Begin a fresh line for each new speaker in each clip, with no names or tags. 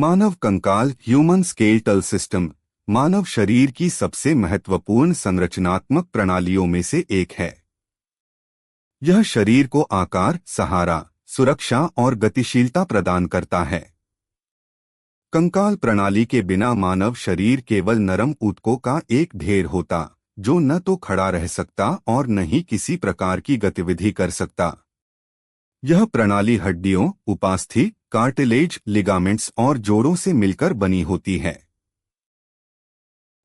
मानव कंकाल human skeletal system मानव शरीर की सबसे महत्वपूर्ण संरचनात्मक प्रणालियों में से एक है। यह शरीर को आकार, सहारा, सुरक्षा और गतिशीलता प्रदान करता है। कंकाल प्रणाली के बिना मानव शरीर केवल नरम ऊतकों का एक ढेर होता, जो न तो खड़ा रह सकता और न ही किसी प्रकार की गतिविधि कर सकता। यह प्रणाली हड्डियों, उपास्थि, कार्टिलेज, लिगामेंट्स और जोड़ों से मिलकर बनी होती है।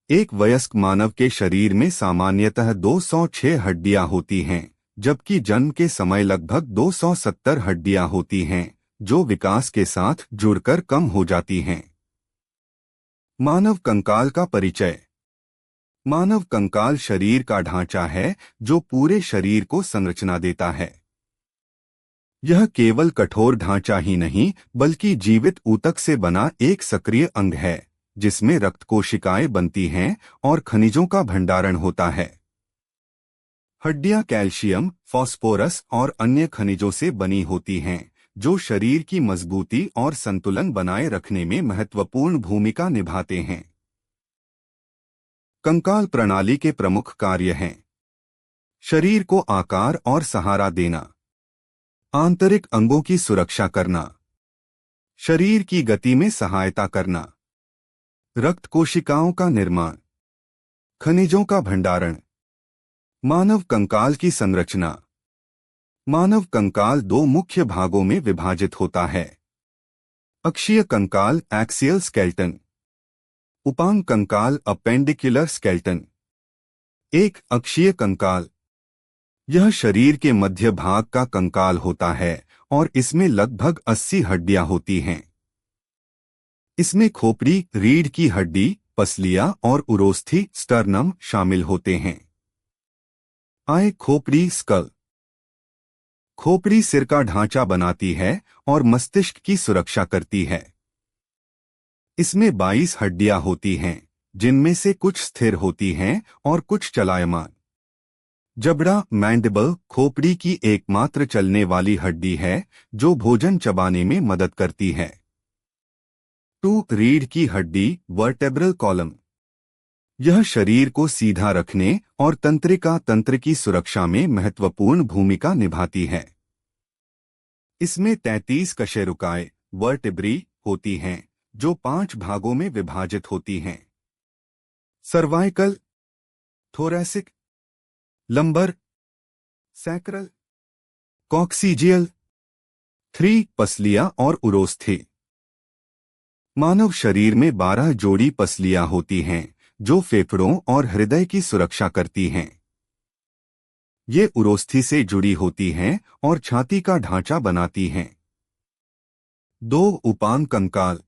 एक वयस्क मानव के शरीर में सामान्यतः 206 हड्डियां होती हैं, जबकि जन्म के समय लगभग 270 हड्डियां होती हैं, जो विकास के साथ जुड़कर कम हो जाती हैं। मानव कंकाल का परिचय। मानव कंकाल शरीर का ढांचा है जो पूरे शरीर को संरचना देता है। यह केवल कठोर ढांचा ही नहीं, बल्कि जीवित ऊतक से बना एक सक्रिय अंग है, जिसमें रक्त कोशिकाएं बनती हैं और खनिजों का भंडारण होता है। हड्डियां कैल्शियम, फास्फोरस और अन्य खनिजों से बनी होती हैं, जो शरीर की मजबूती और संतुलन बनाए रखने में महत्वपूर्ण भूमिका निभाते हैं। कंकाल प्रणाली के प्रमुख कार्य हैं: शरीर को आकार और सहारा देना, आंतरिक अंगों की सुरक्षा करना, शरीर की गति में सहायता करना, रक्त कोशिकाओं का निर्माण, खनिजों का भंडारण। मानव कंकाल की संरचना। मानव कंकाल दो मुख्य भागों में विभाजित होता है: अक्षीय कंकाल एक्सियल स्केलेटन, उपांग कंकाल अपेंडिकुलर स्केलेटन। एक अक्षीय कंकाल। यह शरीर के मध्य भाग का कंकाल होता है और इसमें लगभग 80 हड्डियां होती हैं। इसमें खोपड़ी, रीढ़ की हड्डी, पसलियां और उरोस्थि स्टर्नम शामिल होते हैं। आय खोपड़ी स्कल। खोपड़ी सिर का ढांचा बनाती है और मस्तिष्क की सुरक्षा करती है। इसमें 22 हड्डियां होती हैं, जिनमें से कुछ स्थिर होती हैं और कुछ चलायमान। जबड़ा मैंडिबल खोपड़ी की एकमात्र चलने वाली हड्डी है, जो भोजन चबाने में मदद करती है। रीढ़ की हड्डी वर्टेब्रल कॉलम। यह शरीर को सीधा रखने और तंत्रिका तंत्र की सुरक्षा में महत्वपूर्ण भूमिका निभाती है। इसमें 33 कशेरुकाएं वर्टेब्री होती हैं, जो 5 भागों में विभाजित होती हैं: cervical, thoracic, lumbar, sacral, coccygeal. 3 पसलियां और उरोस्थि। मानव शरीर में 12 जोड़ी पसलियां होती हैं, जो फेफड़ों और हृदय की सुरक्षा करती हैं। ये उरोस्थि से जुड़ी होती हैं और छाती का ढांचा बनाती हैं। 2 उपांग कंकाल।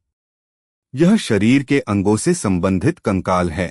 यह शरीर के अंगों से संबंधित कंकाल है।